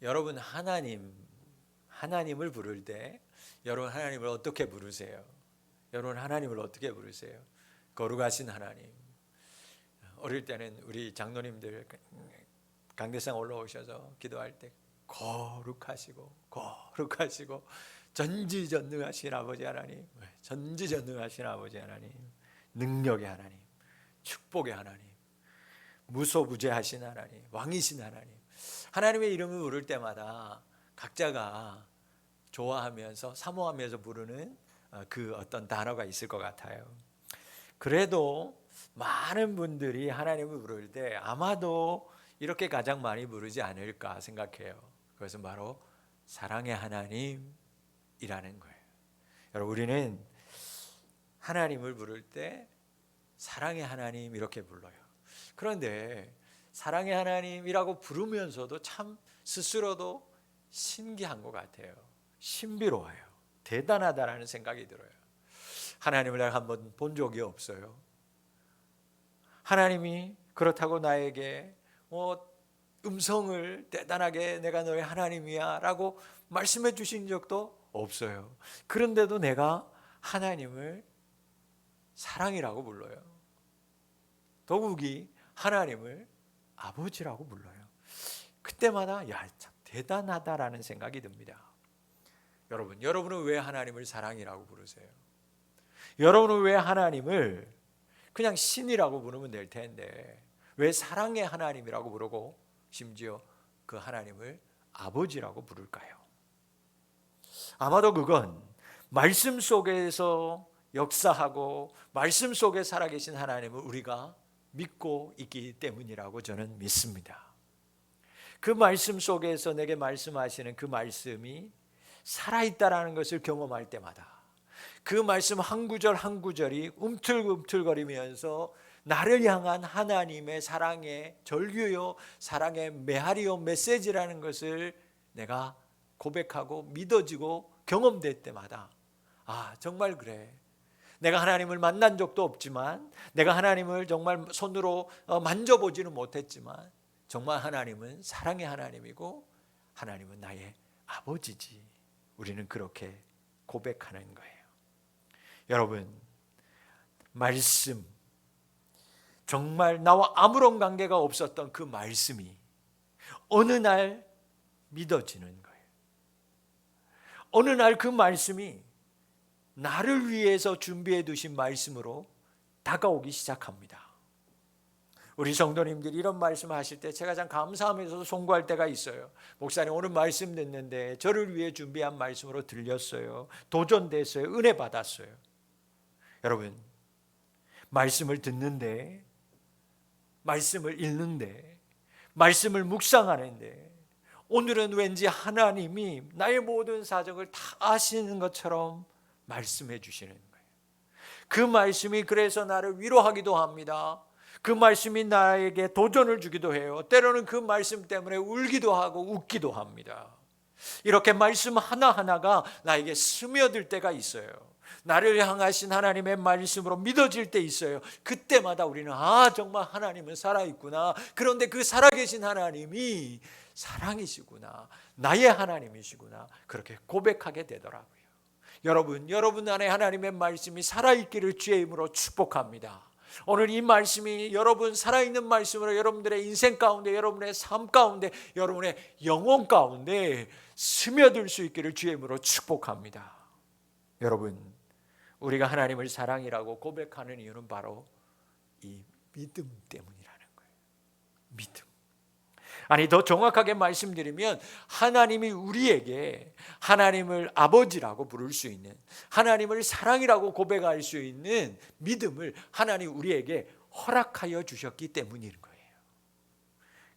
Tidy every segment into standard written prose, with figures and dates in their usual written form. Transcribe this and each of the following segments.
여러분 하나님을 부를 때 여러분 하나님을 어떻게 부르세요? 여러분 하나님을 어떻게 부르세요? 거룩하신 하나님. 어릴 때는 우리 장로님들 강대상 올라오셔서 기도할 때 거룩하시고 거룩하시고 전지전능하신 아버지 하나님, 전지전능하신 아버지 하나님, 능력의 하나님, 축복의 하나님, 무소부재하신 하나님, 왕이신 하나님. 하나님의 이름을 부를 때마다 각자가 좋아하면서 사모하면서 부르는 그 어떤 단어가 있을 것 같아요. 그래도 많은 분들이 하나님을 부를 때 아마도 이렇게 가장 많이 부르지 않을까 생각해요. 그것은 바로 사랑의 하나님이라는 거예요. 여러분, 우리는 하나님을 부를 때 사랑의 하나님 이렇게 불러요. 그런데 사랑의 하나님이라고 부르면서도 참 스스로도 신기한 것 같아요. 신비로워요. 대단하다라는 생각이 들어요. 하나님을 내가 한번 본 적이 없어요. 하나님이 그렇다고 나에게 음성을 대단하게 내가 너의 하나님이야 라고 말씀해 주신 적도 없어요. 그런데도 내가 하나님을 사랑이라고 불러요. 더욱이 하나님을 아버지라고 불러요. 그때마다 참 대단하다라는 생각이 듭니다. 여러분은 왜 하나님을 사랑이라고 부르세요? 여러분은 왜 하나님을 그냥 신이라고 부르면 될 텐데 왜 사랑의 하나님이라고 부르고 심지어 그 하나님을 아버지라고 부를까요? 아마도 그건 말씀 속에서 역사하고 말씀 속에 살아계신 하나님을 우리가 믿고 있기 때문이라고 저는 믿습니다. 그 말씀 속에서 내게 말씀하시는 그 말씀이 살아있다라는 것을 경험할 때마다 그 말씀 한 구절 한 구절이 움틀움틀거리면서 나를 향한 하나님의 사랑의 절규요, 사랑의 메아리요 메시지라는 것을 내가 고백하고 믿어지고 경험될 때마다 정말 그래. 내가 하나님을 만난 적도 없지만 내가 하나님을 정말 손으로 만져보지는 못했지만 정말 하나님은 사랑의 하나님이고 하나님은 나의 아버지지. 우리는 그렇게 고백하는 거예요. 여러분, 말씀, 정말 나와 아무런 관계가 없었던 그 말씀이 어느 날 믿어지는 거예요. 어느 날 그 말씀이 나를 위해서 준비해 두신 말씀으로 다가오기 시작합니다. 우리 성도님들이 이런 말씀 하실 때 제가 참 감사하면서도 송구할 때가 있어요. 목사님 오늘 말씀 듣는데 저를 위해 준비한 말씀으로 들렸어요. 도전됐어요. 은혜 받았어요. 여러분, 말씀을 듣는데, 말씀을 읽는데, 말씀을 묵상하는데 오늘은 왠지 하나님이 나의 모든 사정을 다 아시는 것처럼 말씀해 주시는 거예요. 그 말씀이 그래서 나를 위로하기도 합니다. 그 말씀이 나에게 도전을 주기도 해요. 때로는 그 말씀 때문에 울기도 하고 웃기도 합니다. 이렇게 말씀 하나하나가 나에게 스며들 때가 있어요. 나를 향하신 하나님의 말씀으로 믿어질 때 있어요. 그때마다 우리는 정말 하나님은 살아있구나. 그런데 그 살아계신 하나님이 사랑이시구나. 나의 하나님이시구나. 그렇게 고백하게 되더라고요. 여러분 안에 하나님의 말씀이 살아있기를 주의 이름으로 축복합니다. 오늘 이 말씀이 여러분 살아있는 말씀으로 여러분들의 인생 가운데, 여러분의 삶 가운데, 여러분의 영혼 가운데 스며들 수 있기를 주의 이름으로 축복합니다. 여러분, 우리가 하나님을 사랑이라고 고백하는 이유는 바로 이 믿음 때문이라는 거예요. 믿음. 아니, 더 정확하게 말씀드리면 하나님이 우리에게 하나님을 아버지라고 부를 수 있는, 하나님을 사랑이라고 고백할 수 있는 믿음을 하나님 우리에게 허락하여 주셨기 때문인 거예요.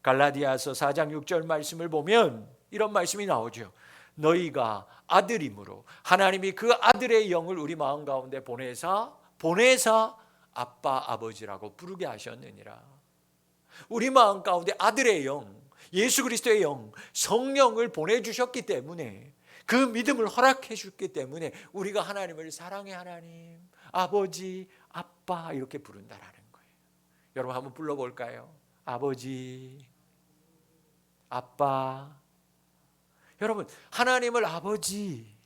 갈라디아서 4장 6절 말씀을 보면 이런 말씀이 나오죠. 너희가 아들이므로 하나님이 그 아들의 영을 우리 마음 가운데 보내사 아빠 아버지라고 부르게 하셨느니라. 우리 마음 가운데 아들의 영, 예수 그리스도의 영, 성령을 보내주셨기 때문에 그 믿음을 허락해 주셨기 때문에 우리가 하나님을 사랑의 하나님, 아버지, 아빠 이렇게 부른다라는 거예요. 여러분 한번 불러볼까요? 아버지, 아빠, 여러분, 하나님을 아버지,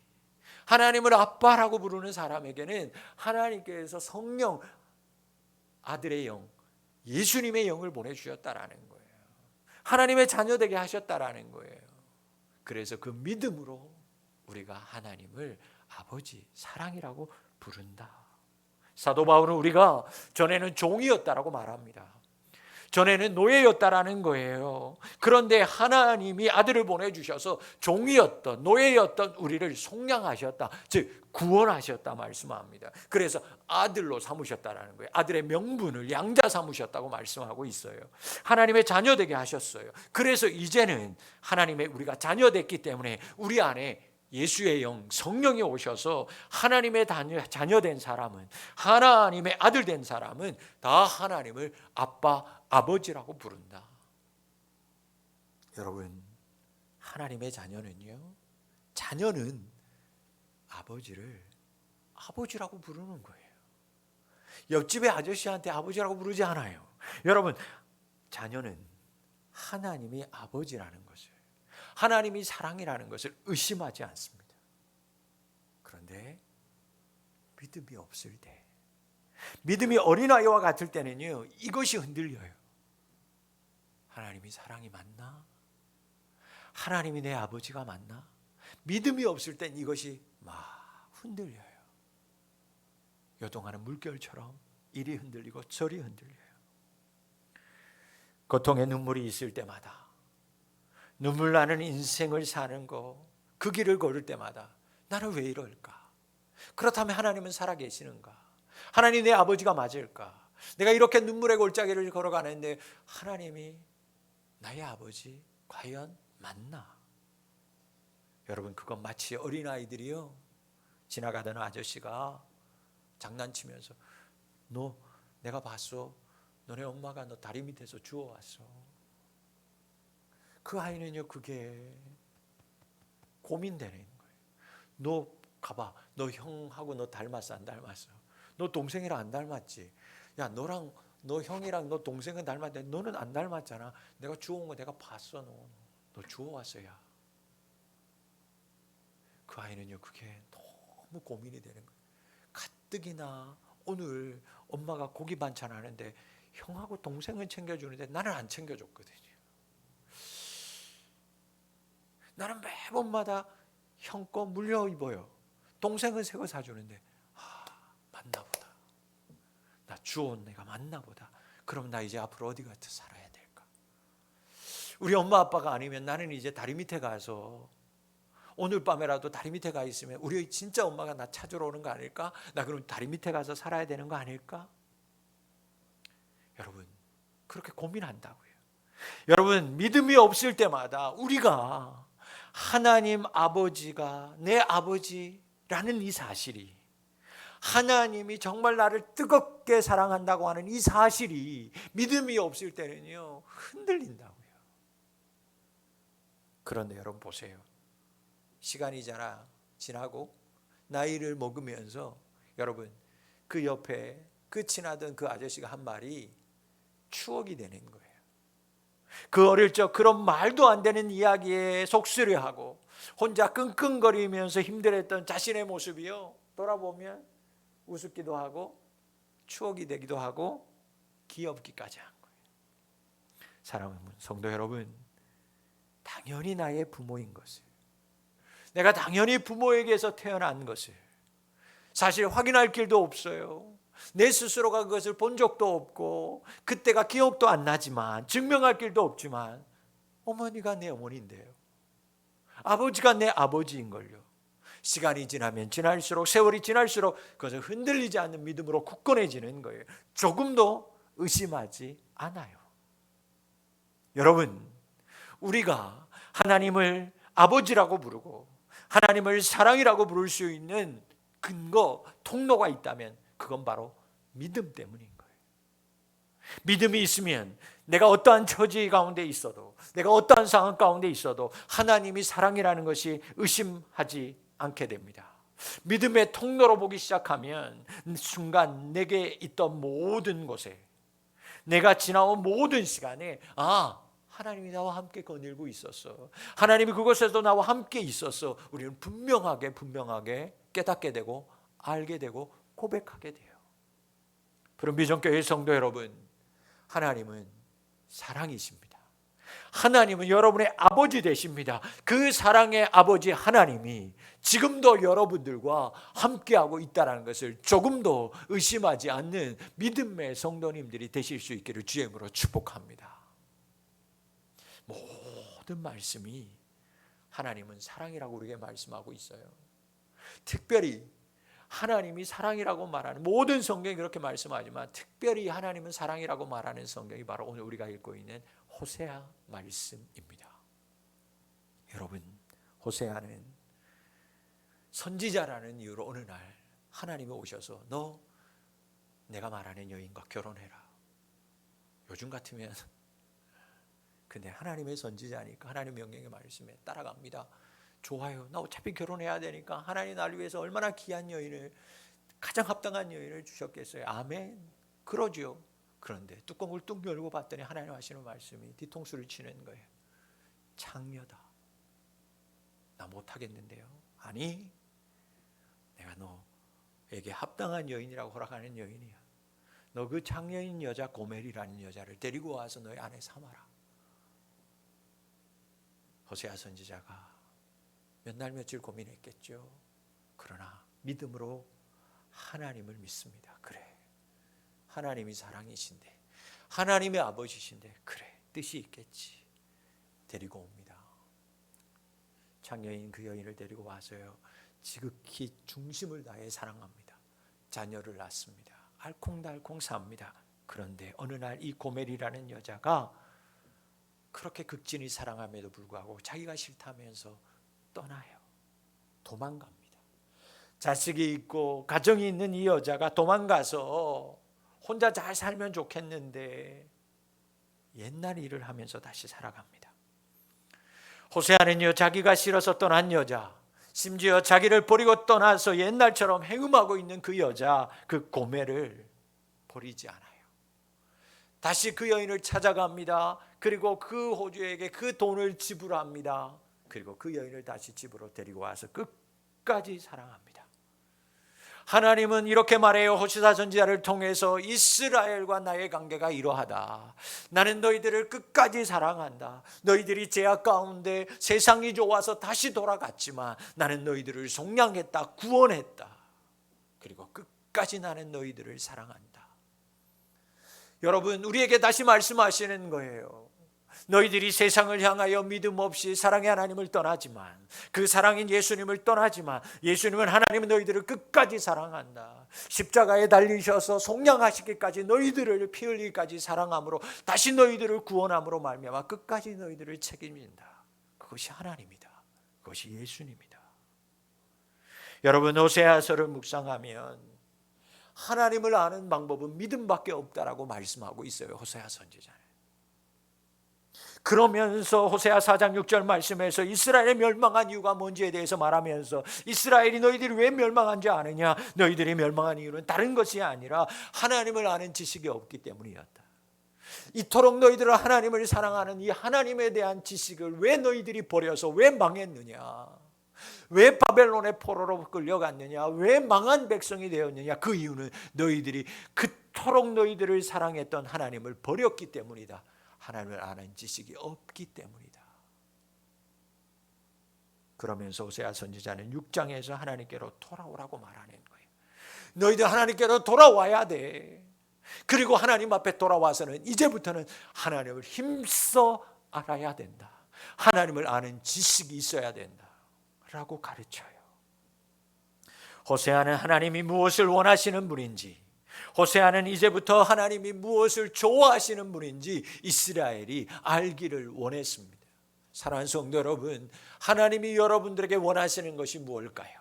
하나님을 아빠라고 부르는 사람에게는 하나님께서 성령, 아들의 영, 예수님의 영을 보내주셨다라는 거예요. 하나님의 자녀되게 하셨다라는 거예요. 그래서 그 믿음으로 우리가 하나님을 아버지, 사랑이라고 부른다. 사도 바울은 우리가 전에는 종이었다라고 말합니다. 전에는 노예였다라는 거예요. 그런데 하나님이 아들을 보내주셔서 종이었던, 노예였던 우리를 속량하셨다, 즉 구원하셨다 말씀합니다. 그래서 아들로 삼으셨다라는 거예요. 아들의 명분을 양자 삼으셨다고 말씀하고 있어요. 하나님의 자녀되게 하셨어요. 그래서 이제는 하나님의 우리가 자녀됐기 때문에 우리 안에 예수의 영, 성령이 오셔서 하나님의 자녀된 사람은, 하나님의 아들 된 사람은 다 하나님을 아빠, 아버지라고 부른다. 여러분, 하나님의 자녀는요, 자녀는 아버지를 아버지라고 부르는 거예요. 옆집의 아저씨한테 아버지라고 부르지 않아요. 여러분, 자녀는 하나님이 아버지라는 것을, 하나님이 사랑이라는 것을 의심하지 않습니다. 그런데 믿음이 없을 때, 믿음이 어린아이와 같을 때는요, 이것이 흔들려요. 하나님이 사랑이 맞나? 하나님이 내 아버지가 맞나? 믿음이 없을 땐 이것이 막 흔들려요. 요동하는 물결처럼 이리 흔들리고 저리 흔들려요. 고통의 눈물이 있을 때마다, 눈물 나는 인생을 사는 거, 그 길을 걸을 때마다 나는 왜 이럴까? 그렇다면 하나님은 살아계시는가? 하나님 내 아버지가 맞을까? 내가 이렇게 눈물의 골짜기를 걸어가는데 하나님이 나의 아버지 과연 맞나? 여러분, 그건 마치 어린아이들이요, 지나가던 아저씨가 장난치면서 너 내가 봤어, 너네 엄마가 너 다리 밑에서 주워왔어. 그 아이는요, 그게 고민되는 거예요. 너 가봐, 너 형하고 너 닮았어 안 닮았어? 너 동생이랑 안 닮았지? 야, 너랑 너 형이랑 너 동생은 닮았는데 너는 안 닮았잖아. 내가 주워온 거 내가 봤어. 너 주워왔어야. 그 아이는요, 그게 너무 고민이 되는 거예요. 가뜩이나 오늘 엄마가 고기 반찬 하는데 형하고 동생은 챙겨주는데 나는 안 챙겨줬거든요. 나는 매번마다 형 거 물려 입어요. 동생은 새 거 사주는데 맞나 보다. 나 주워온 내가 맞나 보다. 그럼 나 이제 앞으로 어디 가서 살아야 될까? 우리 엄마 아빠가 아니면 나는 이제 다리 밑에 가서, 오늘 밤에라도 다리 밑에 가 있으면 우리 진짜 엄마가 나 찾으러 오는 거 아닐까? 나 그럼 다리 밑에 가서 살아야 되는 거 아닐까? 여러분, 그렇게 고민한다고요. 여러분, 믿음이 없을 때마다 우리가 하나님 아버지가 내 아버지라는 이 사실이, 하나님이 정말 나를 뜨겁게 사랑한다고 하는 이 사실이 믿음이 없을 때는요, 흔들린다고요. 그런데 여러분 보세요. 시간이 지나고 나이를 먹으면서 여러분, 그 옆에 그 친하던 그 아저씨가 한 말이 추억이 되는 거예요. 그 어릴 적 그런 말도 안 되는 이야기에 속쓰려하고 혼자 끙끙거리면서 힘들었던 자신의 모습이요, 돌아보면 우습기도 하고 추억이 되기도 하고 귀엽기까지 한 거예요. 사랑하는 성도 여러분, 당연히 나의 부모인 것을, 내가 당연히 부모에게서 태어난 것을 사실 확인할 길도 없어요. 내 스스로가 그것을 본 적도 없고 그때가 기억도 안 나지만, 증명할 길도 없지만 어머니가 내 어머니인데요, 아버지가 내 아버지인걸요. 시간이 지나면 지날수록, 세월이 지날수록 그것을 흔들리지 않는 믿음으로 굳건해지는 거예요. 조금도 의심하지 않아요. 여러분, 우리가 하나님을 아버지라고 부르고 하나님을 사랑이라고 부를 수 있는 근거, 통로가 있다면 그건 바로 믿음 때문인 거예요. 믿음이 있으면 내가 어떠한 처지 가운데 있어도, 내가 어떠한 상황 가운데 있어도 하나님이 사랑이라는 것이 의심하지 않게 됩니다. 믿음의 통로로 보기 시작하면 순간 내게 있던 모든 곳에, 내가 지나온 모든 시간에 하나님이 나와 함께 거닐고 있었어. 하나님이 그곳에도 나와 함께 있었어. 우리는 분명하게 깨닫게 되고 알게 되고 고백하게 돼요. 그럼 비전교회 성도 여러분, 하나님은 사랑이십니다. 하나님은 여러분의 아버지 되십니다. 그 사랑의 아버지 하나님이 지금도 여러분들과 함께하고 있다는 것을 조금도 의심하지 않는 믿음의 성도님들이 되실 수 있기를 주의 이름으로 축복합니다. 모든 말씀이 하나님은 사랑이라고 우리에게 말씀하고 있어요. 특별히 하나님이 사랑이라고 말하는, 모든 성경이 그렇게 말씀하지만 특별히 하나님은 사랑이라고 말하는 성경이 바로 오늘 우리가 읽고 있는 호세아 말씀입니다. 여러분, 호세아는 선지자라는 이유로 어느 날 하나님이 오셔서 너 내가 말하는 여인과 결혼해라. 요즘 같으면 근데 하나님의 선지자니까 하나님 명령의 말씀에 따라갑니다. 좋아요. 나 어차피 결혼해야 되니까 하나님 나를 위해서 얼마나 귀한 여인을, 가장 합당한 여인을 주셨겠어요. 아멘. 그러죠. 그런데 뚜껑을 뚝 열고 봤더니 하나님 하시는 말씀이 뒤통수를 치는 거예요. 창녀다. 나 못하겠는데요. 아니, 내가 너에게 합당한 여인이라고 허락하는 여인이야. 너 그 창녀인 여자 고멜이라는 여자를 데리고 와서 너의 아내 삼아라. 호세아 선지자가 몇 날 며칠 고민했겠죠. 그러나 믿음으로 하나님을 믿습니다. 그래, 하나님이 사랑이신데, 하나님의 아버지신데, 그래, 뜻이 있겠지. 데리고 옵니다. 창녀인 그 여인을 데리고 와서요, 지극히 중심을 다해 사랑합니다. 자녀를 낳습니다. 알콩달콩 삽니다. 그런데 어느 날 이 고멜이라는 여자가 그렇게 극진히 사랑함에도 불구하고 자기가 싫다면서 떠나요. 도망갑니다. 자식이 있고 가정이 있는 이 여자가 도망가서 혼자 잘 살면 좋겠는데 옛날 일을 하면서 다시 살아갑니다. 호세아는요, 자기가 싫어서 떠난 여자, 심지어 자기를 버리고 떠나서 옛날처럼 행음하고 있는 그 여자, 그 고멜을 버리지 않아요. 다시 그 여인을 찾아갑니다. 그리고 그 호주에게 그 돈을 지불합니다. 그리고 그 여인을 다시 집으로 데리고 와서 끝까지 사랑합니다. 하나님은 이렇게 말해요. 호세아 선지자를 통해서 이스라엘과 나의 관계가 이러하다. 나는 너희들을 끝까지 사랑한다. 너희들이 죄악 가운데 세상이 좋아서 다시 돌아갔지만 나는 너희들을 속량했다, 구원했다. 그리고 끝까지 나는 너희들을 사랑한다. 여러분, 우리에게 다시 말씀하시는 거예요. 너희들이 세상을 향하여 믿음 없이 사랑의 하나님을 떠나지만, 그 사랑인 예수님을 떠나지만, 예수님은 하나님은 너희들을 끝까지 사랑한다. 십자가에 달리셔서 속량하시기까지, 너희들을 피 흘리기까지 사랑함으로, 다시 너희들을 구원함으로 말미암아 끝까지 너희들을 책임진다. 그것이 하나님이다. 그것이 예수님이다. 여러분, 호세아서를 묵상하면 하나님을 아는 방법은 믿음밖에 없다라고 말씀하고 있어요. 호세아 선지자는. 그러면서 호세아 4장 6절 말씀에서 이스라엘이 멸망한 이유가 뭔지에 대해서 말하면서, 이스라엘이 너희들이 왜 멸망한지 아느냐? 너희들이 멸망한 이유는 다른 것이 아니라 하나님을 아는 지식이 없기 때문이었다. 이토록 너희들은 하나님을 사랑하는 이 하나님에 대한 지식을 왜 너희들이 버려서 왜 망했느냐? 왜 바벨론의 포로로 끌려갔느냐? 왜 망한 백성이 되었느냐? 그 이유는 너희들이 그토록 너희들을 사랑했던 하나님을 버렸기 때문이다. 하나님을 아는 지식이 없기 때문이다. 그러면서 호세아 선지자는 6장에서 하나님께로 돌아오라고 말하는 거예요. 너희들 하나님께로 돌아와야 돼. 그리고 하나님 앞에 돌아와서는 이제부터는 하나님을 힘써 알아야 된다. 하나님을 아는 지식이 있어야 된다 라고 가르쳐요. 호세아는 하나님이 무엇을 원하시는 분인지, 호세아는 이제부터 하나님이 무엇을 좋아하시는 분인지 이스라엘이 알기를 원했습니다. 사랑하는 성도 여러분, 하나님이 여러분들에게 원하시는 것이 무엇일까요?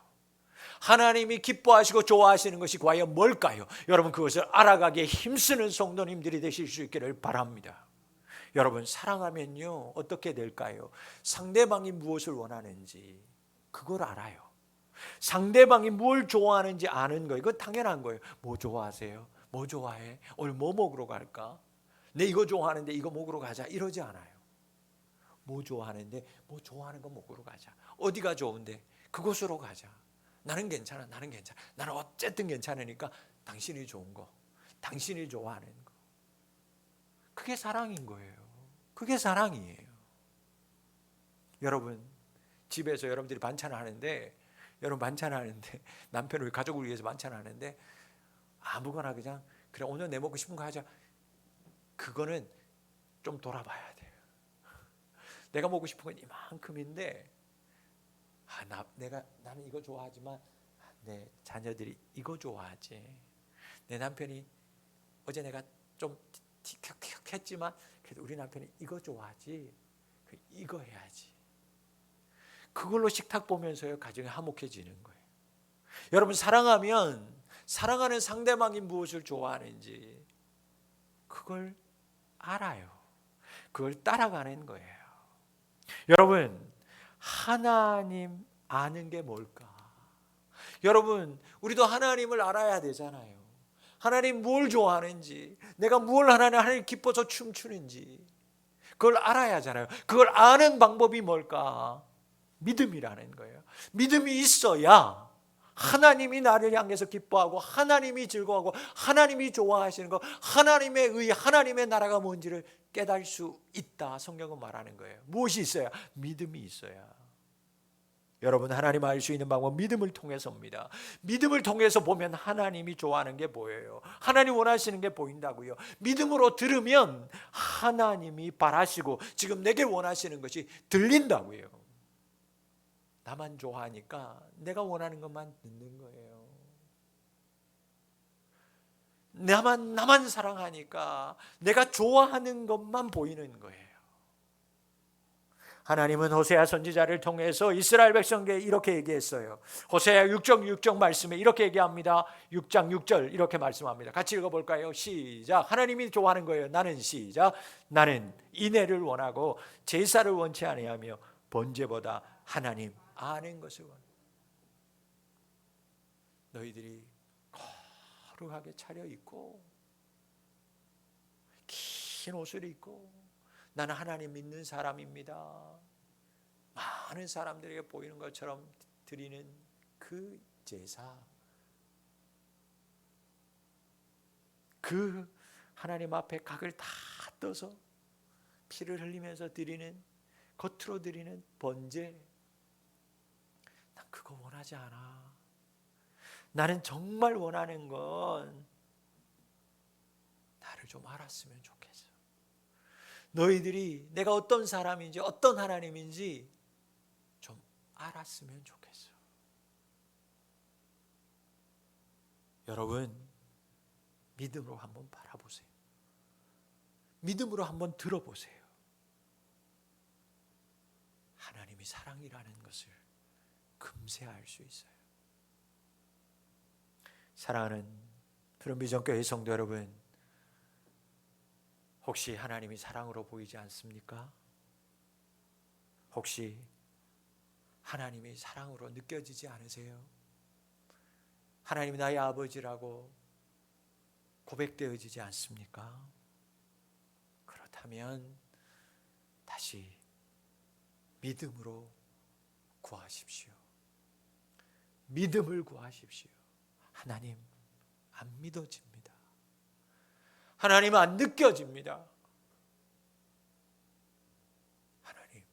하나님이 기뻐하시고 좋아하시는 것이 과연 뭘까요? 여러분, 그것을 알아가기에 힘쓰는 성도님들이 되실 수 있기를 바랍니다. 여러분, 사랑하면요 어떻게 될까요? 상대방이 무엇을 원하는지 그걸 알아요. 상대방이 뭘 좋아하는지 아는 거예요. 그건 당연한 거예요. 뭐 좋아하세요? 뭐 좋아해? 오늘 뭐 먹으러 갈까? 내 이거 좋아하는데 이거 먹으러 가자, 이러지 않아요. 뭐 좋아하는데 뭐 좋아하는 거 먹으러 가자. 어디가 좋은데 그곳으로 가자. 나는 괜찮아. 나는 괜찮아. 나는 어쨌든 괜찮으니까 당신이 좋은 거, 당신이 좋아하는 거. 그게 사랑인 거예요. 그게 사랑이에요. 여러분 집에서 여러분들이 반찬을 하는데 여러분 반찬을 하는데 남편을 가족을 위해서 반찬을 하는데 아무거나 그냥 그래 오늘 내 먹고 싶은 거 하자. 그거는 좀 돌아봐야 돼요. 내가 먹고 싶은 건 이만큼인데 나는 이거 좋아하지만 내 자녀들이 이거 좋아하지. 내 남편이 어제 내가 좀 티격태격 했지만 그래도 우리 남편이 이거 좋아하지. 이거 해야지. 그걸로 식탁 보면서요 가정이 화목해지는 거예요. 여러분 사랑하면 사랑하는 상대방이 무엇을 좋아하는지 그걸 알아요. 그걸 따라가는 거예요. 여러분 하나님 아는 게 뭘까? 여러분 우리도 하나님을 알아야 되잖아요. 하나님 뭘 좋아하는지, 내가 뭘 하나님 기뻐서 춤추는지 그걸 알아야 하잖아요. 그걸 아는 방법이 뭘까? 믿음이라는 거예요. 믿음이 있어야 하나님이 나를 향해서 기뻐하고 하나님이 즐거워하고 하나님이 좋아하시는 거, 하나님의 의, 하나님의 나라가 뭔지를 깨달을 수 있다. 성경은 말하는 거예요. 무엇이 있어야? 믿음이 있어야. 여러분 하나님 알 수 있는 방법 믿음을 통해서입니다. 믿음을 통해서 보면 하나님이 좋아하는 게 보여요. 하나님 원하시는 게 보인다고요. 믿음으로 들으면 하나님이 바라시고 지금 내게 원하시는 것이 들린다고요. 나만 좋아하니까 내가 원하는 것만 듣는 거예요. 나만 사랑하니까 내가 좋아하는 것만 보이는 거예요. 하나님은 호세아 선지자를 통해서 이스라엘 백성에게 이렇게 얘기했어요. 호세아 6장 말씀에 이렇게 얘기합니다. 6장 6절 이렇게 말씀합니다. 같이 읽어볼까요? 시작. 하나님이 좋아하는 거예요. 나는 시작. 나는 인애를 원하고 제사를 원치 아니하며 번제보다 하나님 아는 것을 원해. 너희들이 거룩하게 차려입고 긴 옷을 입고 나는 하나님 믿는 사람입니다. 많은 사람들에게 보이는 것처럼 드리는 그 제사, 그 하나님 앞에 각을 다 떠서 피를 흘리면서 드리는, 겉으로 드리는 번제, 난 그거 원하지 않아. 나는 정말 원하는 건 나를 좀 알았으면 좋겠어. 너희들이 내가 어떤 사람인지 어떤 하나님인지 좀 알았으면 좋겠어. 여러분 믿음으로 한번 바라보세요. 믿음으로 한번 들어보세요. 하나님이 사랑이라는 것을 금세 알 수 있어요. 사랑하는 푸른비전교회 성도 여러분, 혹시 하나님이 사랑으로 보이지 않습니까? 혹시 하나님이 사랑으로 느껴지지 않으세요? 하나님이 나의 아버지라고 고백되어지지 않습니까? 그렇다면 다시 믿음으로 구하십시오. 믿음을 구하십시오. 하나님 안 믿어집니다. 하나님 안 느껴집니다. 하나님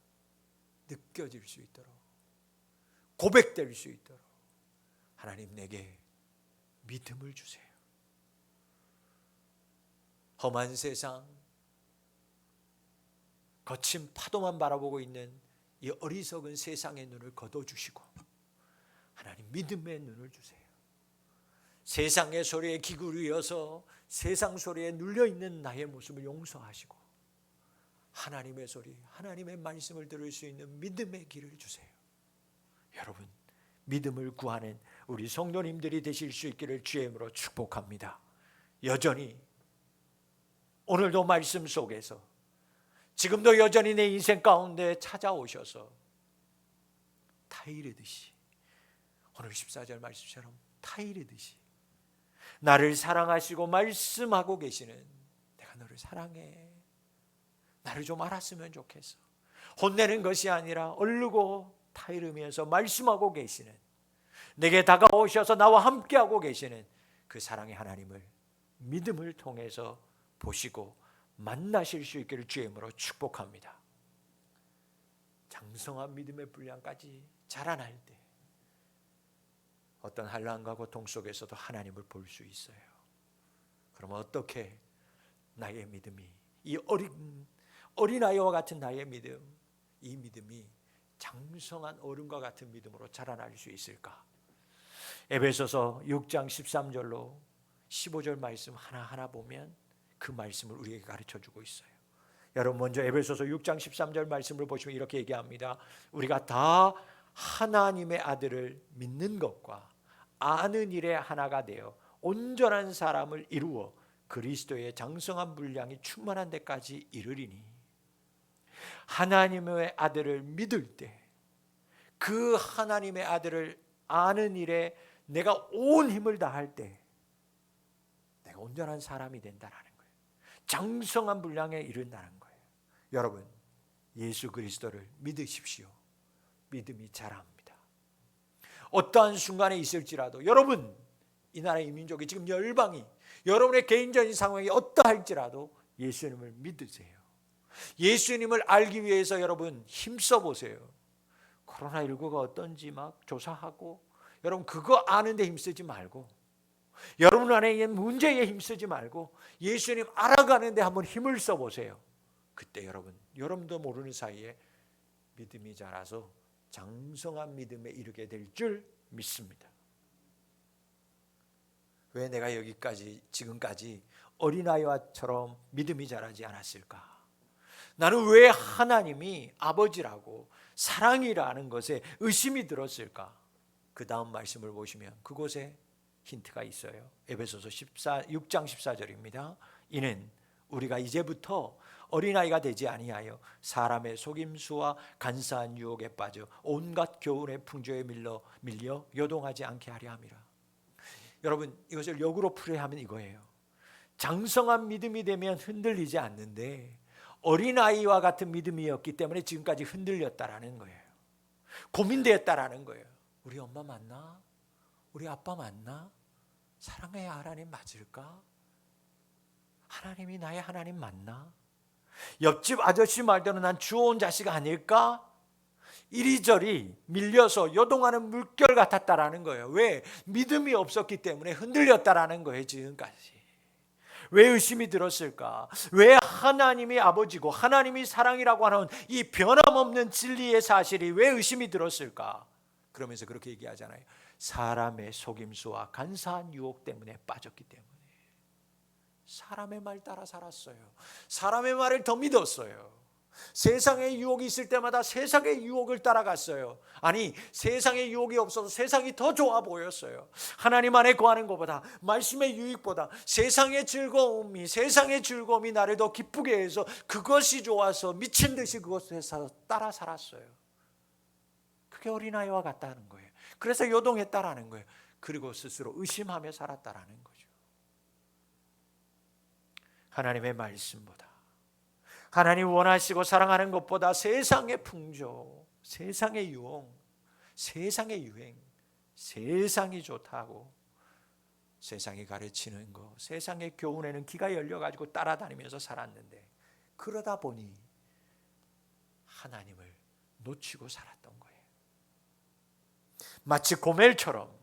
느껴질 수 있도록, 고백될 수 있도록 하나님 내게 믿음을 주세요. 험한 세상, 거친 파도만 바라보고 있는 이 어리석은 세상의 눈을 거둬주시고 하나님 믿음의 눈을 주세요. 세상의 소리에 귀 기울여서 세상 소리에 눌려있는 나의 모습을 용서하시고 하나님의 소리, 하나님의 말씀을 들을 수 있는 믿음의 길을 주세요. 여러분 믿음을 구하는 우리 성도님들이 되실 수 있기를 주의 이름으로 축복합니다. 여전히 오늘도 말씀 속에서 지금도 여전히 내 인생 가운데 찾아오셔서 타이르듯이, 오늘 14절 말씀처럼 타이르듯이 나를 사랑하시고 말씀하고 계시는, 내가 너를 사랑해, 나를 좀 알았으면 좋겠어, 혼내는 것이 아니라 얼르고 타이르면서 말씀하고 계시는, 내게 다가오셔서 나와 함께하고 계시는 그 사랑의 하나님을 믿음을 통해서 보시고 만나실 수 있기를 주의 이름으로 축복합니다. 장성한 믿음의 분량까지 자라날 때 어떤 환난과 고통 속에서도 하나님을 볼 수 있어요. 그러면 어떻게 나의 믿음이, 이 어린아이와 같은 나의 믿음, 이 믿음이 장성한 어른과 같은 믿음으로 자라날 수 있을까? 에베소서 6장 13절로 15절 말씀 하나하나 보면 그 말씀을 우리에게 가르쳐주고 있어요. 여러분 먼저 에베소서 6장 13절 말씀을 보시면 이렇게 얘기합니다. 우리가 다 하나님의 아들을 믿는 것과 아는 일에 하나가 되어 온전한 사람을 이루어 그리스도의 장성한 분량이 충만한 데까지 이르리니, 하나님의 아들을 믿을 때 그 하나님의 아들을 아는 일에 내가 온 힘을 다할 때 내가 온전한 사람이 된다라는 거예요. 장성한 분량에 이른다는 거예요. 여러분, 예수 그리스도를 믿으십시오. 믿음이 자랍니다. 어떠한 순간에 있을지라도, 여러분 이 나라의 민족이 지금 열방이, 여러분의 개인적인 상황이 어떠할지라도 예수님을 믿으세요. 예수님을 알기 위해서 여러분 힘써 보세요. 코로나19가 어떤지 막 조사하고, 여러분 그거 아는데 힘쓰지 말고, 여러분 안에 있는 문제에 힘쓰지 말고 예수님 알아가는데 한번 힘을 써보세요. 그때 여러분도 모르는 사이에 믿음이 자라서 장성한 믿음에 이르게 될 줄 믿습니다. 왜 내가 지금까지 어린아이와처럼 믿음이 자라지 않았을까? 나는 왜 하나님이 아버지라고 사랑이라는 것에 의심이 들었을까? 그 다음 말씀을 보시면 그곳에 힌트가 있어요. 에베소서 6장 14절입니다. 이는 우리가 이제부터 어린아이가 되지 아니하여 사람의 속임수와 간사한 유혹에 빠져 온갖 교훈의 풍조에 밀려 요동하지 않게 하려 함이라. 여러분, 이것을 역으로 풀이하면 이거예요. 장성한 믿음이 되면 흔들리지 않는데 어린아이와 같은 믿음이었기 때문에 지금까지 흔들렸다라는 거예요. 고민되었다라는 거예요. 우리 엄마 맞나? 우리 아빠 맞나? 사랑의 하나님 맞을까? 하나님이 나의 하나님 맞나? 옆집 아저씨 말대로 난 주워온 자식 아닐까? 이리저리 밀려서 요동하는 물결 같았다라는 거예요. 왜? 믿음이 없었기 때문에 흔들렸다라는 거예요. 지금까지. 왜 의심이 들었을까? 왜 하나님이 아버지고 하나님이 사랑이라고 하는 이 변함없는 진리의 사실이 왜 의심이 들었을까? 그러면서 그렇게 얘기하잖아요. 사람의 속임수와 간사한 유혹 때문에 빠졌기 때문에. 사람의 말 따라 살았어요. 사람의 말을 더 믿었어요. 세상의 유혹이 있을 때마다 세상의 유혹을 따라갔어요. 아니, 세상의 유혹이 없어서 세상이 더 좋아 보였어요. 하나님 안에 거하는 것보다, 말씀의 유익보다 세상의 즐거움이 나를 더 기쁘게 해서 그것이 좋아서 미친 듯이 그것에서 따라 살았어요. 그게 어린아이와 같다는 거예요. 그래서 요동했다라는 거예요. 그리고 스스로 의심하며 살았다라는 거죠. 하나님의 말씀보다, 하나님 원하시고 사랑하는 것보다 세상의 풍조, 세상의 유혹, 세상의 유행, 세상이 좋다고 세상이 가르치는 거, 세상의 교훈에는 귀가 열려가지고 따라다니면서 살았는데, 그러다 보니 하나님을 놓치고 살았던 거예요. 마치 고멜처럼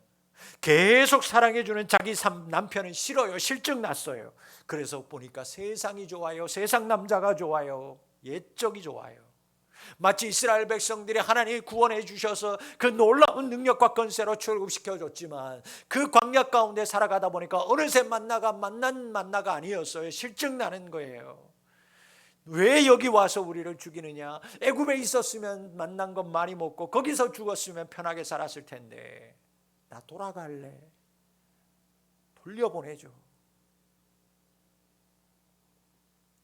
계속 사랑해주는 자기 남편은 싫어요. 실증 났어요. 그래서 보니까 세상이 좋아요. 세상 남자가 좋아요. 옛적이 좋아요. 마치 이스라엘 백성들이 하나님이 구원해 주셔서 그 놀라운 능력과 권세로 출국시켜줬지만 그 광야 가운데 살아가다 보니까 어느새 만나가 아니었어요. 실증 나는 거예요. 왜 여기 와서 우리를 죽이느냐? 애굽에 있었으면 만난 것 많이 먹고 거기서 죽었으면 편하게 살았을 텐데 나 돌아갈래. 돌려보내줘.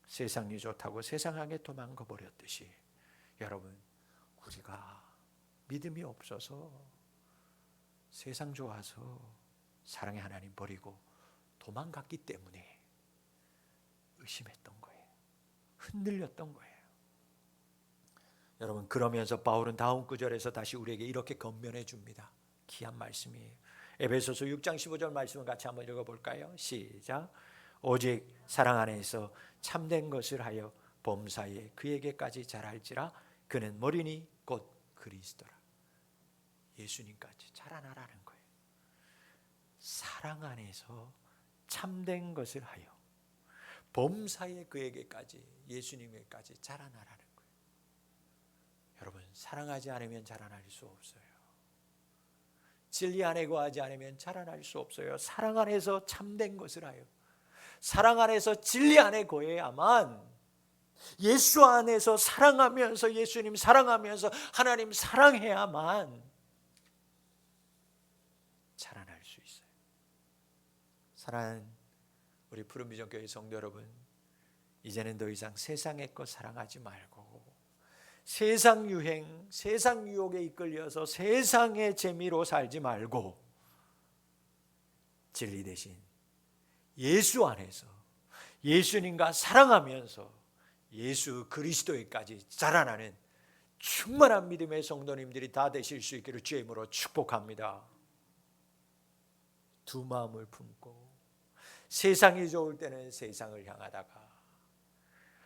세상이 좋다고 세상하게 도망가 버렸듯이, 여러분, 우리가 믿음이 없어서 세상 좋아서 사랑의 하나님 버리고 도망갔기 때문에 의심했던 거예요. 흔들렸던 거예요. 여러분, 그러면서 바울은 다음 구절에서 다시 우리에게 이렇게 권면해 줍니다. 귀한 말씀이에요. 에베소서 6장 15절 말씀을 같이 한번 읽어볼까요? 시작. 오직 사랑 안에서 참된 것을 하여 범사에 그에게까지 자랄지라. 그는 머리니 곧 그리스도라. 예수님까지 자라나라는 거예요. 사랑 안에서 참된 것을 하여 범사에 그에게까지, 예수님에게까지 자라나라는 거예요. 여러분, 사랑하지 않으면 자라날 수 없어요. 진리 안에 거하지 않으면 자라날 수 없어요. 사랑 안에서 참된 것을 하여, 사랑 안에서 진리 안에 거해야만, 예수 안에서 사랑하면서, 예수님 사랑하면서, 하나님 사랑해야만 자라날 수 있어요. 사랑하는 우리 푸른비전교회 성도 여러분, 이제는 더 이상 세상의 것 사랑하지 말고 세상 유행, 세상 유혹에 이끌려서 세상의 재미로 살지 말고 진리 대신 예수 안에서 예수님과 사랑하면서 예수 그리스도에까지 자라나는 충만한 믿음의 성도님들이 다 되실 수 있기를 주의 이름으로 축복합니다. 두 마음을 품고 세상이 좋을 때는 세상을 향하다가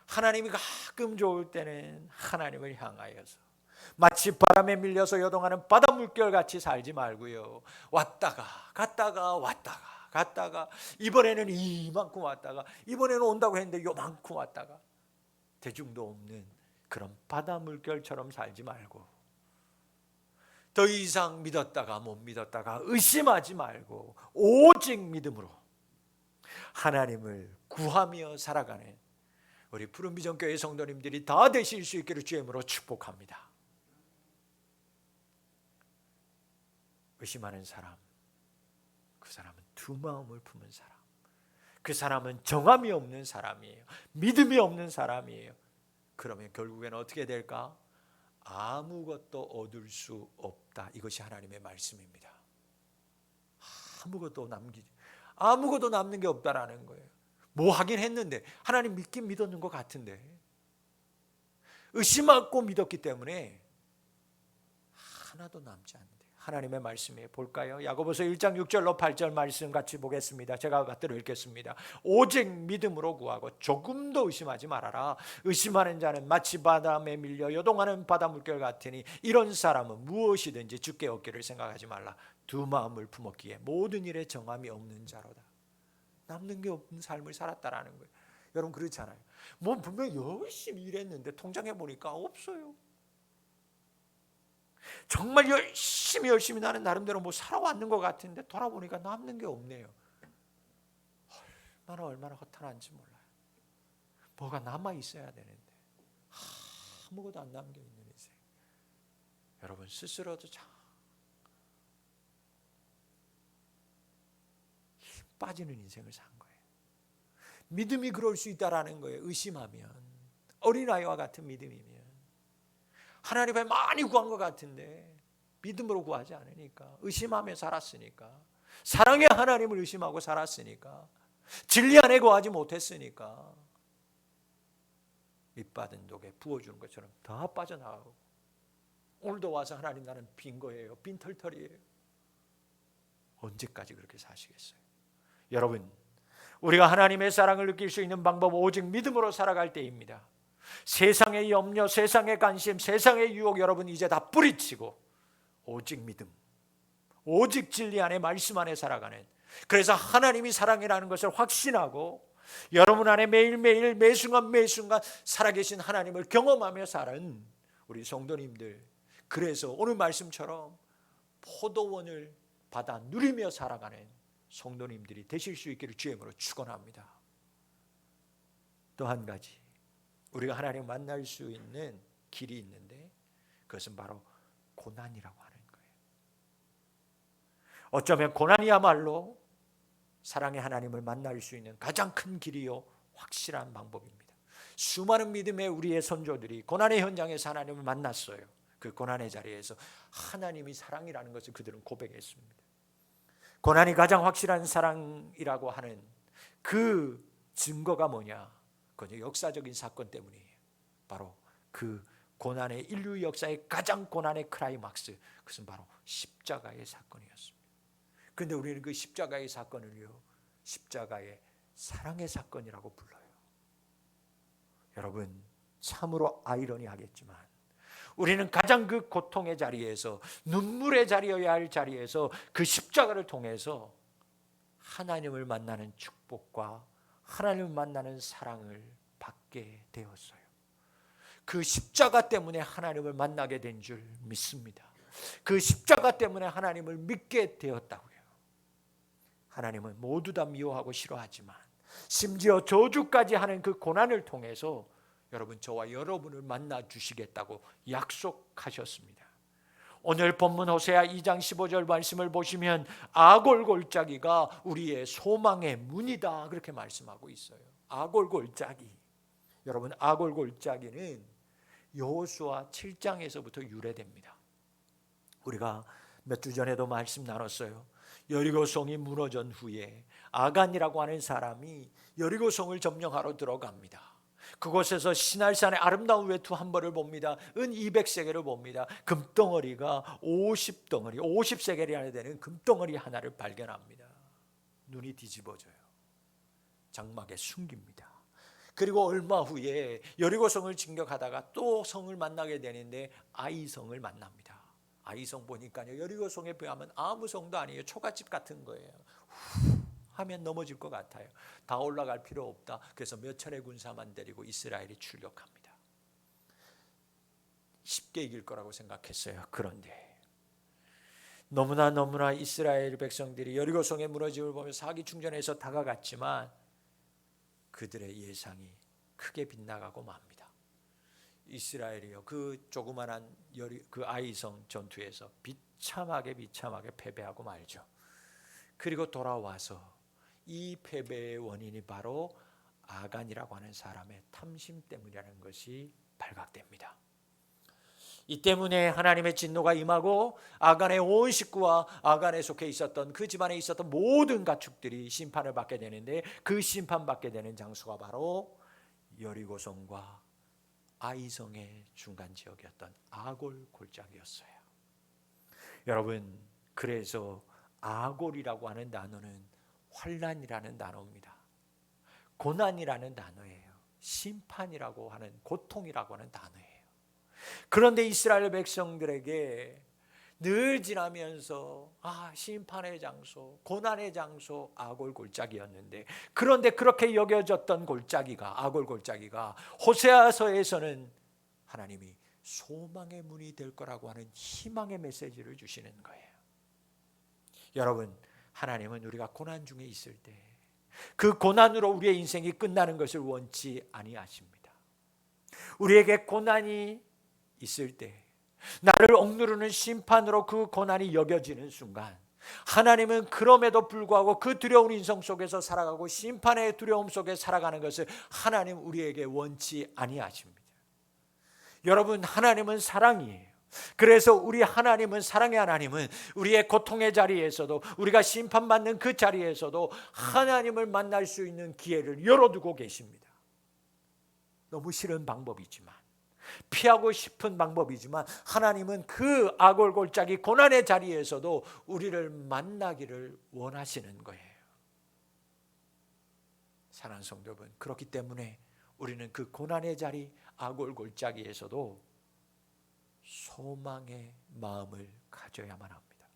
하나님이 가끔 좋을 때는 하나님을 향하여서 마치 바람에 밀려서 요동하는 바다 물결같이 살지 말고요, 왔다가 갔다가 왔다가 갔다가, 이번에는 이만큼 왔다가 이번에는 온다고 했는데 요만큼 왔다가 대중도 없는 그런 바다 물결처럼 살지 말고, 더 이상 믿었다가 못 믿었다가 의심하지 말고 오직 믿음으로 하나님을 구하며 살아가는 우리 푸른비전교회 성도님들이 다 되실 수 있기를 주의 이름으로 축복합니다. 의심하는 사람, 그 사람은 두 마음을 품은 사람, 그 사람은 정함이 없는 사람이에요. 믿음이 없는 사람이에요. 그러면 결국에는 어떻게 될까? 아무것도 얻을 수 없다. 이것이 하나님의 말씀입니다. 아무것도 남는 게 없다라는 거예요. 뭐 하긴 했는데, 하나님 믿긴 믿었는 것 같은데, 의심하고 믿었기 때문에 하나도 남지 않는데, 하나님의 말씀에 볼까요? 야고보서 1장 6절로 8절 말씀 같이 보겠습니다. 제가 갖대로 읽겠습니다. 오직 믿음으로 구하고 조금도 의심하지 말아라. 의심하는 자는 마치 바람에 밀려 요동하는 바다 물결 같으니 이런 사람은 무엇이든지 주께 얻기를 생각하지 말라. 두 마음을 품었기에 모든 일에 정함이 없는 자로다. 남는 게 없는 삶을 살았다라는 거예요. 여러분, 그렇잖아요. 뭐 분명히 열심히 일했는데 통장에 보니까 없어요. 정말 열심히 나는 나름대로 뭐 살아왔는 것 같은데 돌아보니까 남는 게 없네요. 얼마나 허탄한지 몰라요. 뭐가 남아 있어야 되는데 아무것도 안 남겨 있는 인생. 여러분, 스스로도 참 힘 빠지는 인생을 산 거예요. 믿음이 그럴 수 있다라는 거예요. 의심하면, 어린아이와 같은 믿음이면, 하나님을 많이 구한 것 같은데 믿음으로 구하지 않으니까, 의심하며 살았으니까, 사랑의 하나님을 의심하고 살았으니까, 진리 안에 거하지 못했으니까 밑받은 독에 부어주는 것처럼 다 빠져나가고, 오늘도 와서 하나님 나는 빈 거예요, 빈털털이에요. 언제까지 그렇게 사시겠어요? 여러분, 우리가 하나님의 사랑을 느낄 수 있는 방법은 오직 믿음으로 살아갈 때입니다. 세상의 염려, 세상의 관심, 세상의 유혹, 여러분 이제 다 뿌리치고 오직 믿음, 오직 진리 안에 말씀 안에 살아가는, 그래서 하나님이 사랑이라는 것을 확신하고 여러분 안에 매일매일 매순간 살아계신 하나님을 경험하며 사는 우리 성도님들, 그래서 오늘 말씀처럼 포도원을 받아 누리며 살아가는 성도님들이 되실 수 있기를 주의 이름으로 축원합니다. 또 한 가지, 우리가 하나님을 만날 수 있는 길이 있는데 그것은 바로 고난이라고 하는 거예요. 어쩌면 고난이야말로 사랑의 하나님을 만날 수 있는 가장 큰 길이요 확실한 방법입니다. 수많은 믿음의 우리의 선조들이 고난의 현장에서 하나님을 만났어요. 그 고난의 자리에서 하나님이 사랑이라는 것을 그들은 고백했습니다. 고난이 가장 확실한 사랑이라고 하는 그 증거가 뭐냐? 그건 역사적인 사건 때문이에요. 바로 그 고난의 인류 역사의 가장 고난의 클라이막스, 그것은 바로 십자가의 사건이었습니다. 그런데 우리는 그 십자가의 사건을요, 십자가의 사랑의 사건이라고 불러요. 여러분, 참으로 아이러니하겠지만 우리는 가장 그 고통의 자리에서, 눈물의 자리여야 할 자리에서 그 십자가를 통해서 하나님을 만나는 축복과 하나님을 만나는 사랑을 받게 되었어요. 그 십자가 때문에 하나님을 만나게 된 줄 믿습니다. 그 십자가 때문에 하나님을 믿게 되었다고요. 하나님은 모두 다 미워하고 싫어하지만 심지어 저주까지 하는 그 고난을 통해서 여러분, 저와 여러분을 만나 주시겠다고 약속하셨습니다. 오늘 본문 호세아 2장 15절 말씀을 보시면 아골골짜기가 우리의 소망의 문이다, 그렇게 말씀하고 있어요. 아골골짜기. 여러분, 아골골짜기는 여호수아 7장에서부터 유래됩니다. 우리가 몇 주 전에도 말씀 나눴어요. 여리고성이 무너진 후에 아간이라고 하는 사람이 여리고성을 점령하러 들어갑니다. 그곳에서 시날산의 아름다운 외투 한 벌을 봅니다. 은 200세겔을 봅니다. 금덩어리가 50덩어리, 50세겔이 하나 되는 금덩어리 하나를 발견합니다. 눈이 뒤집어져요. 장막에 숨깁니다. 그리고 얼마 후에 여리고성을 진격하다가 또 성을 만나게 되는데 아이성을 만납니다. 아이성 보니까요, 여리고성에 비하면 아무 성도 아니에요. 초가집 같은 거예요. 하면 넘어질 것 같아요. 다 올라갈 필요 없다. 그래서 몇 천의 군사만 데리고 이스라엘이 출격합니다. 쉽게 이길 거라고 생각했어요. 그런데 너무나 이스라엘 백성들이 여리고성의 무너짐을 보며 사기충전해서 다가갔지만 그들의 예상이 크게 빗나가고 맙니다. 이스라엘이요, 그 조그만한 그 아이성 전투에서 비참하게 패배하고 말죠. 그리고 돌아와서 이 패배의 원인이 바로 아간이라고 하는 사람의 탐심 때문이라는 것이 발각됩니다. 이 때문에 하나님의 진노가 임하고 아간의 온 식구와 아간에 속해 있었던 그 집안에 있었던 모든 가축들이 심판을 받게 되는데, 그 심판받게 되는 장소가 바로 여리고성과 아이성의 중간 지역이었던 아골 골짜기였어요. 여러분, 그래서 아골이라고 하는 단어는 환난이라는 단어입니다. 고난이라는 단어예요. 심판이라고 하는, 고통이라고 하는 단어예요. 그런데 이스라엘 백성들에게 늘 지나면서 심판의 장소, 고난의 장소 아골 골짜기였는데, 그런데 그렇게 여겨졌던 골짜기가, 아골 골짜기가 호세아서에서는 하나님이 소망의 문이 될 거라고 하는 희망의 메시지를 주시는 거예요. 여러분, 하나님은 우리가 고난 중에 있을 때 그 고난으로 우리의 인생이 끝나는 것을 원치 아니하십니다. 우리에게 고난이 있을 때, 나를 억누르는 심판으로 그 고난이 여겨지는 순간, 하나님은 그럼에도 불구하고 그 두려운 인생 속에서 살아가고 심판의 두려움 속에 살아가는 것을 하나님 우리에게 원치 아니하십니다. 여러분, 하나님은 사랑이에요. 그래서 우리 하나님은, 사랑의 하나님은 우리의 고통의 자리에서도, 우리가 심판받는 그 자리에서도 하나님을 만날 수 있는 기회를 열어두고 계십니다. 너무 싫은 방법이지만, 피하고 싶은 방법이지만, 하나님은 그 아골골짜기 고난의 자리에서도 우리를 만나기를 원하시는 거예요. 사랑하는 성도 여러분, 그렇기 때문에 우리는 그 고난의 자리 아골골짜기에서도 소망의 마음을 가져야만 합니다.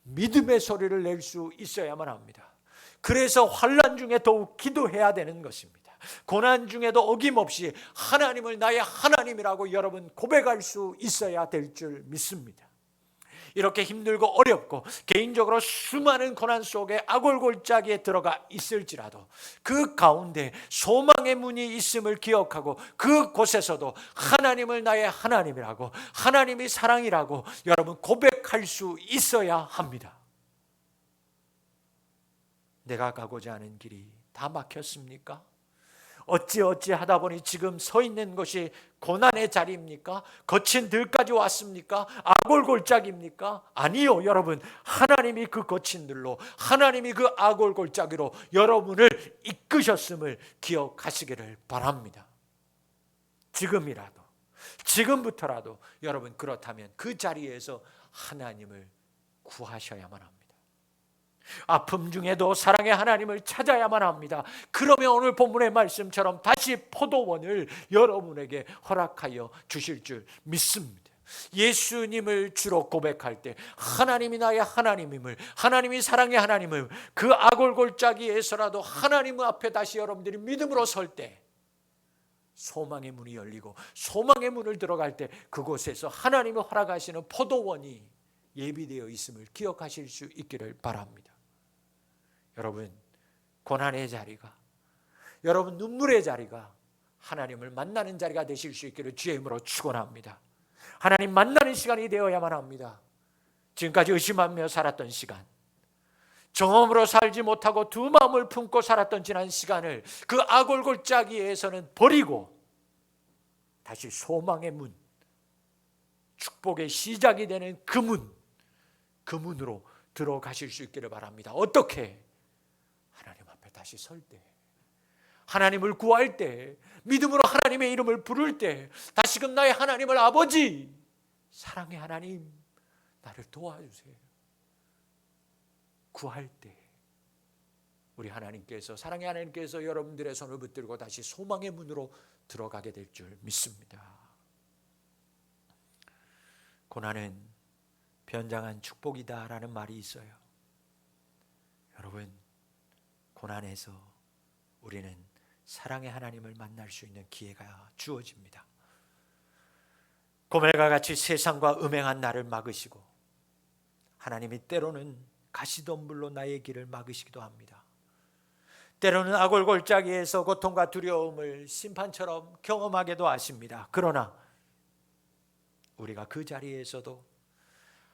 믿음의 소리를 낼 수 있어야만 합니다. 그래서 환난 중에 더욱 기도해야 되는 것입니다. 고난 중에도 어김없이 하나님을 나의 하나님이라고 여러분 고백할 수 있어야 될 줄 믿습니다. 이렇게 힘들고 어렵고 개인적으로 수많은 고난 속에 아골골짜기에 들어가 있을지라도 그 가운데 소망의 문이 있음을 기억하고 그곳에서도 하나님을 나의 하나님이라고, 하나님이 사랑이라고 여러분 고백할 수 있어야 합니다. 내가 가고자 하는 길이 다 막혔습니까? 어찌 하다 보니 지금 서 있는 것이 고난의 자리입니까? 거친 들까지 왔습니까? 아골골짜기입니까? 아니요, 여러분. 하나님이 그 거친 들로, 하나님이 그 아골골짜기로 여러분을 이끄셨음을 기억하시기를 바랍니다. 지금이라도 지금부터라도 여러분 그렇다면 그 자리에서 하나님을 구하셔야만 합니다. 아픔 중에도 사랑의 하나님을 찾아야만 합니다. 그러면 오늘 본문의 말씀처럼 다시 포도원을 여러분에게 허락하여 주실 줄 믿습니다. 예수님을 주로 고백할 때 하나님이 나의 하나님임을, 하나님이 사랑의 하나님을, 그 아골골짜기에서라도 하나님 앞에 다시 여러분들이 믿음으로 설 때 소망의 문이 열리고, 소망의 문을 들어갈 때 그곳에서 하나님이 허락하시는 포도원이 예비되어 있음을 기억하실 수 있기를 바랍니다. 여러분, 고난의 자리가, 여러분 눈물의 자리가 하나님을 만나는 자리가 되실 수 있기를 주의 이름으로 축원합니다. 하나님 만나는 시간이 되어야만 합니다. 지금까지 의심하며 살았던 시간, 정험으로 살지 못하고 두 마음을 품고 살았던 지난 시간을 그 아골골짜기에서는 버리고 다시 소망의 문, 축복의 시작이 되는 그 문으로 들어가실 수 있기를 바랍니다. 어떻게? 하나님 앞에 다시 설 때, 하나님을 구할 때, 믿음으로 하나님의 이름을 부를 때, 다시금 나의 하나님을 아버지, 사랑의 하나님, 나를 도와주세요. 구할 때 우리 하나님께서, 사랑의 하나님께서 여러분들의 손을 붙들고 다시 소망의 문으로 들어가게 될 줄 믿습니다. 고난은 변장한 축복이다라는 말이 있어요. 여러분, 고난에서 우리는 사랑의 하나님을 만날 수 있는 기회가 주어집니다. 고멜과 같이 세상과 음행한 나를 막으시고, 하나님이 때로는 가시덤불로 나의 길을 막으시기도 합니다. 때로는 아골골짜기에서 고통과 두려움을 심판처럼 경험하게도 하십니다. 그러나 우리가 그 자리에서도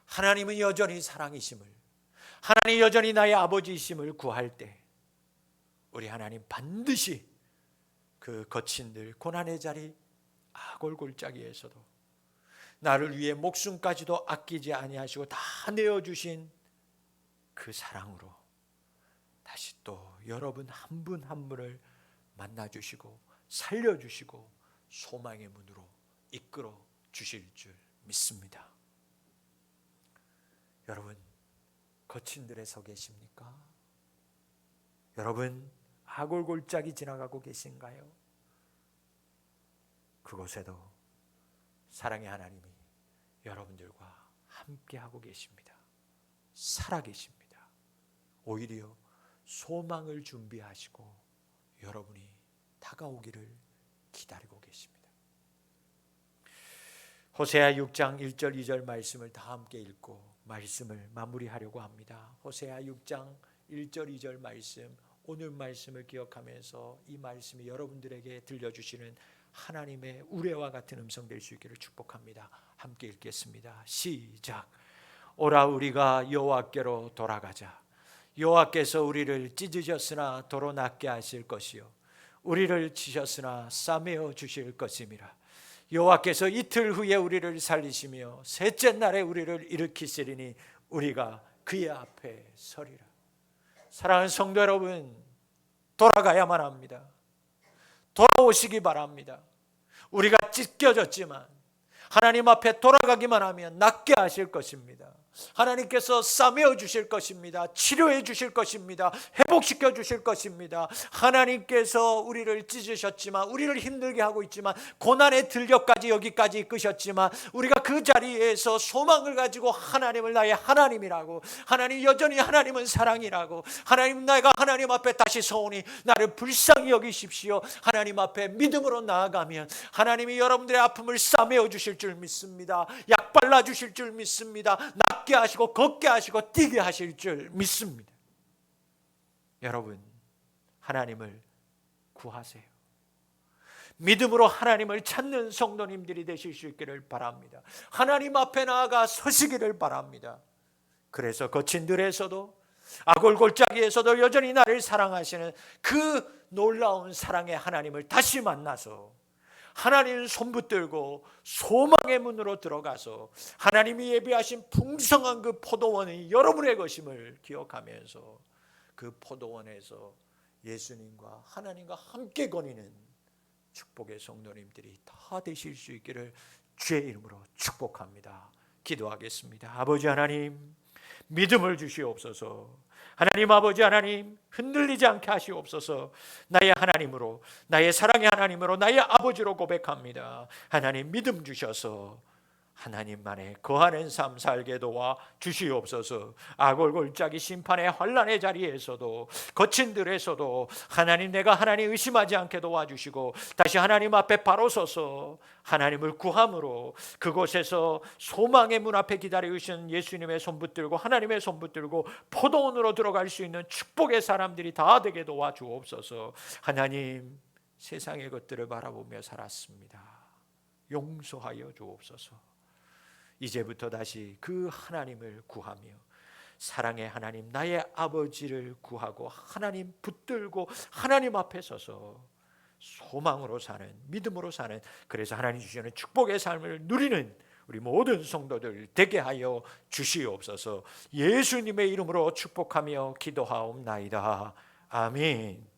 하나님은 여전히 사랑이심을, 하나님 여전히 나의 아버지이심을 구할 때 우리 하나님 반드시 그 거친들 고난의 자리 아골골짜기에서도 나를 위해 목숨까지도 아끼지 아니하시고 다 내어주신 그 사랑으로 다시 또 여러분 한 분 한 분을 만나주시고 살려주시고 소망의 문으로 이끌어 주실 줄 믿습니다. 여러분, 거친들에 서 계십니까? 여러분, 아골골짜기 지나가고 계신가요? 그곳에도 사랑의 하나님이 여러분들과 함께하고 계십니다. 살아계십니다. 오히려 소망을 준비하시고 여러분이 다가오기를 기다리고 계십니다. 호세아 6장 1절 2절 말씀을 다 함께 읽고 말씀을 마무리하려고 합니다. 호세아 6장 1절 2절 말씀, 오늘 말씀을 기억하면서 이 말씀이 여러분들에게 들려주시는 하나님의 우레와 같은 음성 될 수 있기를 축복합니다. 함께 읽겠습니다. 시작. 오라 우리가 여호와께로 돌아가자. 여호와께서 우리를 찢으셨으나 도로 낫게 하실 것이요 우리를 치셨으나 싸매어 주실 것임이라. 여호와께서 이틀 후에 우리를 살리시며 셋째 날에 우리를 일으키시리니 우리가 그의 앞에 서리라. 사랑하는 성도 여러분, 돌아가야만 합니다. 돌아오시기 바랍니다. 우리가 찢겨졌지만 하나님 앞에 돌아가기만 하면 낫게 하실 것입니다. 하나님께서 싸매어 주실 것입니다. 치료해 주실 것입니다. 회복시켜 주실 것입니다. 하나님께서 우리를 찢으셨지만, 우리를 힘들게 하고 있지만, 고난의 들녘까지 여기까지 이끄셨지만 우리가 그 자리에서 소망을 가지고 하나님을 나의 하나님이라고, 하나님 여전히 하나님은 사랑이라고, 하나님 내가 하나님 앞에 다시 서오니 나를 불쌍히 여기십시오, 하나님 앞에 믿음으로 나아가면 하나님이 여러분들의 아픔을 싸매어 주실 줄 믿습니다. 약 발라 주실 줄 믿습니다. 낫게 하시고 걷게 하시고 뛰게 하실 줄 믿습니다. 여러분, 하나님을 구하세요. 믿음으로 하나님을 찾는 성도님들이 되실 수 있기를 바랍니다. 하나님 앞에 나아가 서시기를 바랍니다. 그래서 거친 들에서도 아골골짜기에서도 여전히 나를 사랑하시는 그 놀라운 사랑의 하나님을 다시 만나서 하나님 손 붙들고 소망의 문으로 들어가서 하나님이 예비하신 풍성한 그 포도원이 여러분의 것임을 기억하면서 그 포도원에서 예수님과 하나님과 함께 거니는 축복의 성도님들이 다 되실 수 있기를 주의 이름으로 축복합니다. 기도하겠습니다. 아버지 하나님, 믿음을 주시옵소서. 하나님 아버지 하나님, 흔들리지 않게 하시옵소서. 나의 하나님으로, 나의 사랑의 하나님으로, 나의 아버지로 고백합니다. 하나님 믿음 주셔서 하나님만의 거하는 삶 살게 도와 주시옵소서. 악을 골짜기 심판의 환난의 자리에서도, 거친 들에서도 하나님, 내가 하나님 의심하지 않게 도와주시고 다시 하나님 앞에 바로 서서 하나님을 구함으로 그곳에서 소망의 문 앞에 기다리고 계신 예수님의 손 붙들고 하나님의 손 붙들고 포도원으로 들어갈 수 있는 축복의 사람들이 다 되게 도와주옵소서. 하나님, 세상의 것들을 바라보며 살았습니다. 용서하여 주옵소서. 이제부터 다시 그 하나님을 구하며 사랑의 하나님, 나의 아버지를 구하고 하나님 붙들고 하나님 앞에 서서 소망으로 사는, 믿음으로 사는, 그래서 하나님 주시는 축복의 삶을 누리는 우리 모든 성도들 되게 하여 주시옵소서. 예수님의 이름으로 축복하며 기도하옵나이다. 아멘.